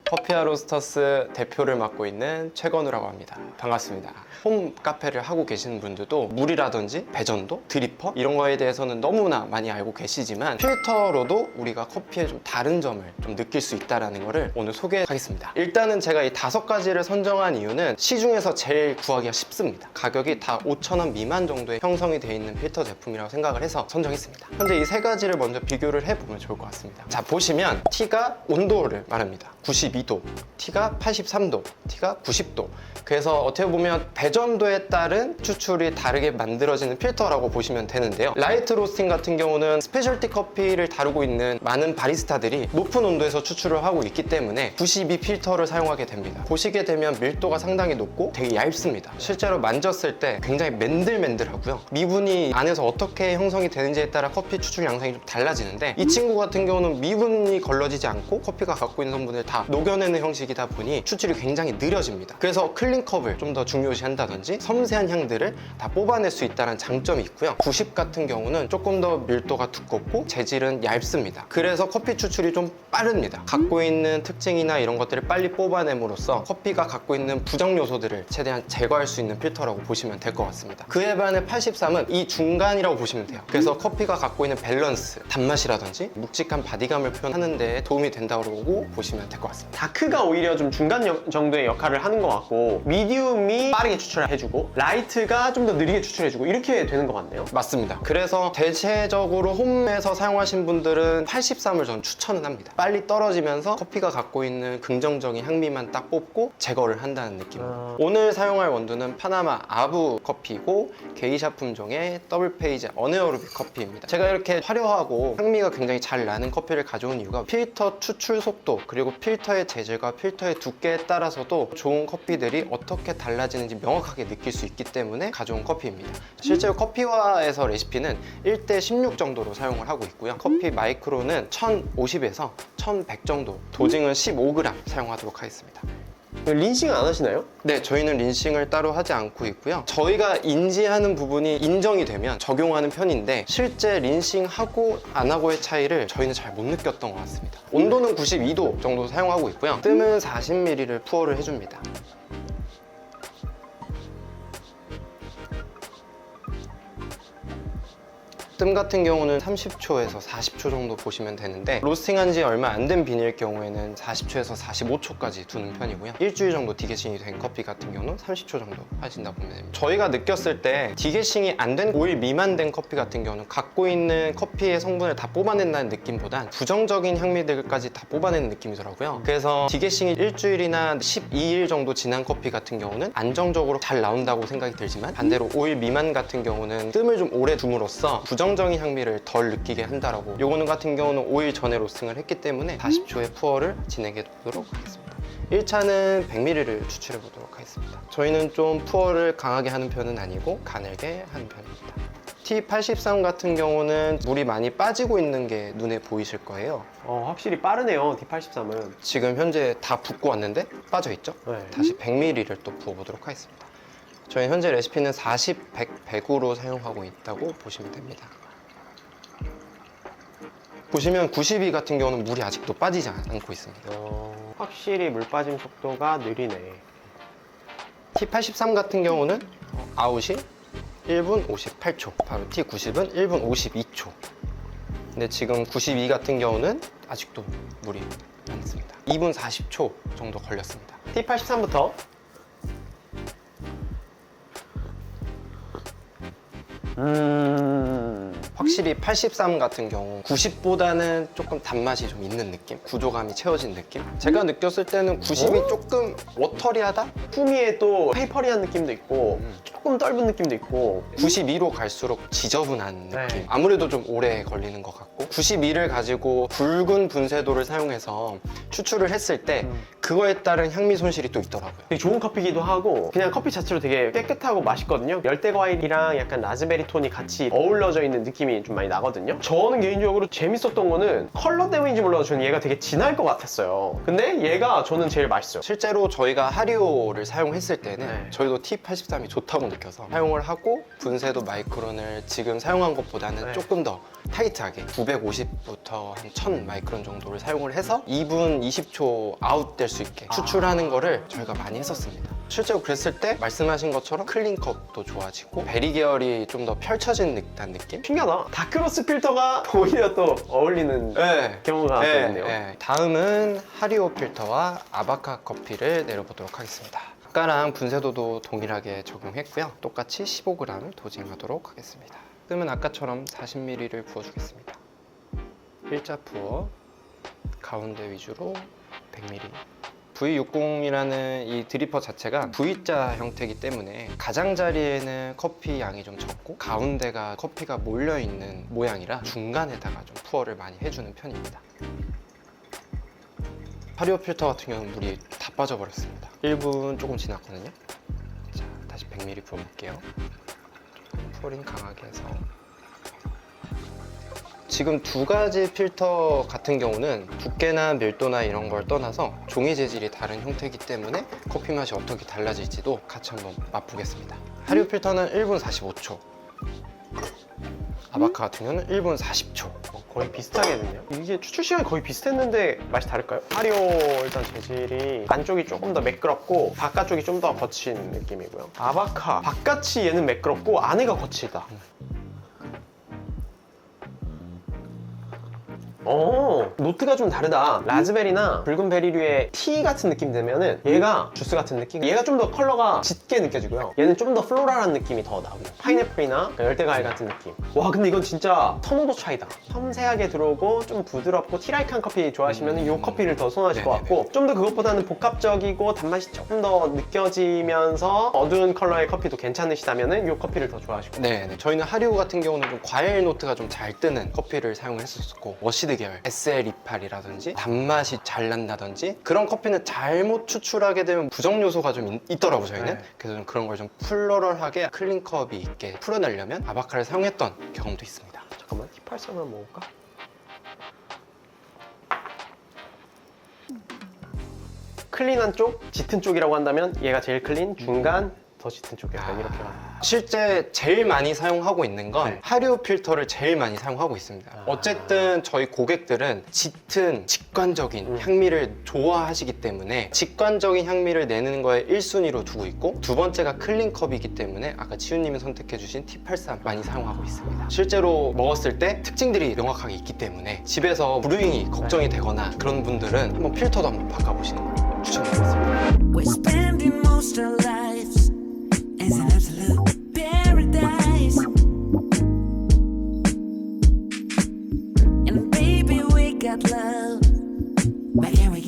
커피아 로스터스 대표를 맡고 있는 최건우라고 합니다. 반갑습니다. 홈 카페를 하고 계시는 분들도 물이라든지 배전도, 드리퍼 이런 거에 대해서는 너무나 많이 알고 계시지만 필터로도 우리가 커피의 좀 다른 점을 좀 느낄 수 있다는 거를 오늘 소개하겠습니다. 일단은 제가 이 5가지를 선정한 이유는 시중에서 제일 구하기가 쉽습니다. 가격이 다 5,000원 미만 정도에 형성이 되어 있는 필터 제품이라고 생각을 해서 선정했습니다. 현재 이 3가지를 먼저 비교를 해보면 좋을 것 같습니다. 자, 보시면 T가 온도를 말합니다. 92도, T가 83도, T가 90도. 그래서 어떻게 보면 배전도에 따른 추출이 다르게 만들어지는 필터라고 보시면 되는데요. 라이트 로스팅 같은 경우는 스페셜티 커피를 다루고 있는 많은 바리스타들이 높은 온도에서 추출을 하고 있기 때문에 92 필터를 사용하게 됩니다. 보시게 되면 밀도가 상당히 높고 되게 얇습니다. 실제로 만졌을 때 굉장히 맨들맨들하고요. 미분이 안에서 어떻게 형성이 되는지에 따라 커피 추출 양상이 좀 달라지는데 이 친구 같은 경우는 미분이 걸러지지 않고 커피가 갖고 있는 성분을 다 녹여내는 형식이다 보니 추출이 굉장히 느려집니다. 그래서 클린컵을 좀 더 중요시한다든지 섬세한 향들을 다 뽑아낼 수 있다는 장점이 있고요. 90 같은 경우는 조금 더 밀도가 두껍고 재질은 얇습니다. 그래서 커피 추출이 좀 빠릅니다. 갖고 있는 특징이나 이런 것들을 빨리 뽑아냄으로써 커피가 갖고 있는 부정 요소들을 최대한 제거할 수 있는 필터라고 보시면 될 것 같습니다. 그에 반해 83은 이 중간이라고 보시면 돼요. 그래서 커피가 갖고 있는 밸런스, 단맛이라든지 묵직한 바디감을 표현하는 데 도움이 된다고 보시면 될 것 같습니다. 다크가 오히려 좀 중간 정도의 역할을 하는 것 같고, 미디움이 빠르게 추출해주고 라이트가 좀 더 느리게 추출해주고 이렇게 되는 것 같네요. 맞습니다. 그래서 대체적으로 홈에서 사용하신 분들은 83을 저는 추천은 합니다. 빨리 떨어지면서 커피가 갖고 있는 긍정적인 향미만 딱 뽑고 제거를 한다는 느낌으로. 오늘 사용할 원두는 파나마 아부 커피고 게이샤 품종의 더블 페이지 어네어로빅 커피입니다. 제가 이렇게 화려하고 향미가 굉장히 잘 나는 커피를 가져온 이유가 필터 추출 속도, 그리고 필터의 재질과 필터의 두께에 따라서도 좋은 커피들이 어떻게 달라지는지 명확하게 느낄 수 있기 때문에 가져온 커피입니다. 실제로 커피화에서 레시피는 1대 16 정도로 사용을 하고 있고요. 커피 마이크로는 1050에서 1100 정도, 도징은 15g 사용하도록 하겠습니다. 린싱 안 하시나요? 네, 저희는 린싱을 따로 하지 않고 있고요. 저희가 인지하는 부분이 인정이 되면 적용하는 편인데 실제 린싱하고 안 하고의 차이를 저희는 잘 못 느꼈던 것 같습니다. 온도는 92도 정도 사용하고 있고요. 뜸은 40ml를 푸어를 해줍니다. 뜸 같은 경우는 30초에서 40초 정도 보시면 되는데 로스팅한 지 얼마 안 된 비닐 경우에는 40초에서 45초까지 두는 편이고요. 일주일 정도 디게싱이 된 커피 같은 경우는 30초 정도 하신다 보면 됩니다. 저희가 느꼈을 때 디게싱이 안 된 5일 미만 된 커피 같은 경우는 갖고 있는 커피의 성분을 다 뽑아낸다는 느낌보단 부정적인 향미들까지 다 뽑아내는 느낌이더라고요. 그래서 디게싱이 일주일이나 12일 정도 지난 커피 같은 경우는 안정적으로 잘 나온다고 생각이 들지만 반대로 5일 미만 같은 경우는 뜸을 좀 오래 둠으로써 부정적인 향미를 덜 느끼게 한다라고. 요거는 같은 경우는 5일 전에 로스팅을 했기 때문에 40초의 푸어를 진행해 보도록 하겠습니다. 1차는 100ml를 추출해 보도록 하겠습니다. 저희는 좀 푸어를 강하게 하는 편은 아니고 가늘게 하는 편입니다. T83 같은 경우는 물이 많이 빠지고 있는 게 눈에 보이실 거예요. 확실히 빠르네요, D83은. 지금 현재 다 붓고 왔는데 빠져 있죠? 네. 다시 100ml를 또 부어보도록 하겠습니다. 저희 현재 레시피는 40, 100, 100으로 사용하고 있다고 보시면 됩니다. 보시면 92 같은 경우는 물이 아직도 빠지지 않고 있습니다. 확실히 물 빠짐 속도가 느리네. T83 같은 경우는 아웃이 1분 58초, 바로 T90은 1분 52초. 근데 지금 92 같은 경우는 아직도 물이 많습니다. 2분 40초 정도 걸렸습니다. T83부터. 확실히 83 같은 경우 90보다는 조금 단맛이 좀 있는 느낌? 구조감이 채워진 느낌? 제가 느꼈을 때는 90이 조금 워터리하다? 풍미에 또 페이퍼리한 느낌도 있고 조금 떫은 느낌도 있고. 92로 갈수록 지저분한 느낌. 네. 아무래도 좀 오래 걸리는 것 같고 92를 가지고 붉은 분쇄도를 사용해서 추출을 했을 때 그거에 따른 향미 손실이 또 있더라고요. 되게 좋은 커피기도 하고 그냥 커피 자체로 되게 깨끗하고 맛있거든요. 열대 과일이랑 약간 라즈베리 톤이 같이 어우러져 있는 느낌이 좀 많이 나거든요. 저는 개인적으로 재밌었던 거는 컬러 때문인지 몰라도 저는 얘가 되게 진할 것 같았어요. 근데 얘가 저는 제일 맛있어요. 실제로 저희가 하리오를 사용했을 때는 네. 저희도 T83이 좋다고 느껴서 사용을 하고 분쇄도 마이크론을 지금 사용한 것보다는 네. 조금 더 타이트하게 950부터 한 1000 마이크론 정도를 사용을 해서 2분 20초 아웃될 수 있게 추출하는 거를 저희가 많이 했었습니다. 실제로 그랬을 때 말씀하신 것처럼 클린컵도 좋아지고 베리 계열이 좀 더 펼쳐진 듯한 느낌? 신기하다. 다크로스 필터가 오히려 또 어울리는 네. 경우가 또 있네요. 다음은 하리오 필터와 아바카 커피를 내려보도록 하겠습니다. 아까랑 분쇄도도 동일하게 적용했고요. 똑같이 15g 도징하도록 하겠습니다. 뜸은 아까처럼 40ml를 부어주겠습니다. 일자 부어 가운데 위주로 100ml. V60이라는 이 드리퍼 자체가 V자 형태이기 때문에 가장자리에는 커피 양이 좀 적고 가운데가 커피가 몰려있는 모양이라 중간에다가 좀 푸어를 많이 해주는 편입니다. 하리오 필터 같은 경우는 물이 다 빠져버렸습니다. 1분 조금 지났거든요. 자, 다시 100ml 부어볼게요. 조금 푸어링 강하게 해서 지금 두 가지 필터 같은 경우는 두께나 밀도나 이런 걸 떠나서 종이 재질이 다른 형태이기 때문에 커피 맛이 어떻게 달라질지도 같이 한번 맛보겠습니다. 하리오 필터는 1분 45초, 아바카 같은 경우는 1분 40초. 거의 비슷하겠네요. 이게 추출 시간이 거의 비슷했는데 맛이 다를까요? 하리오 일단 재질이 안쪽이 조금 더 매끄럽고 바깥쪽이 좀 더 거친 느낌이고요. 아바카 바깥이 얘는 매끄럽고 안에가 거칠다. 노트가 좀 다르다. 라즈베리나 붉은 베리류의 티 같은 느낌 되면은 얘가 주스 같은 느낌, 얘가 좀 더 컬러가 짙게 느껴지고요. 얘는 좀 더 플로랄한 느낌이 더 나고 파인애플이나 열대과일 같은 느낌. 와, 근데 이건 진짜 선호도 차이다. 섬세하게 들어오고 좀 부드럽고 티라이크한 커피 좋아하시면 이 커피를 더 선호하실 것 같고, 좀 더 그것보다는 복합적이고 단맛이 조금 더 느껴지면서 어두운 컬러의 커피도 괜찮으시다면 이 커피를 더 좋아하실 것 같아요. 네, 저희는 하리오 같은 경우는 좀 과일 노트가 좀 잘 뜨는 커피를 사용했었고, 워시드 계열 SL28이라든지 단맛이 잘 난다든지 그런 커피는 잘못 추출하게 되면 부정 요소가 좀 있더라고 저희는. 네. 그래서 좀 그런 걸 좀 플로럴하게 클린컵이 있게 풀어내려면 아바카를 사용했던 경험도 있습니다. 잠깐만, T83 한번 먹을까? 클린한 쪽, 짙은 쪽이라고 한다면 얘가 제일 클린, 중간, 더 짙은 쪽 약간 이렇게 가는. 실제 제일 많이 사용하고 있는 건 네. 하리오 필터를 제일 많이 사용하고 있습니다. 어쨌든 저희 고객들은 짙은 직관적인 향미를 좋아하시기 때문에 직관적인 향미를 내는 거에 1순위로 두고 있고, 두 번째가 클린컵이기 때문에 아까 치우님이 선택해주신 T83 많이 사용하고 있습니다. 실제로 먹었을 때 특징들이 명확하게 있기 때문에 집에서 브루잉이 걱정이 되거나 그런 분들은 한번 필터도 한번 바꿔보시는 걸 추천드리겠습니다. We're spending most our lives as an absolute paradise. And baby, we got love.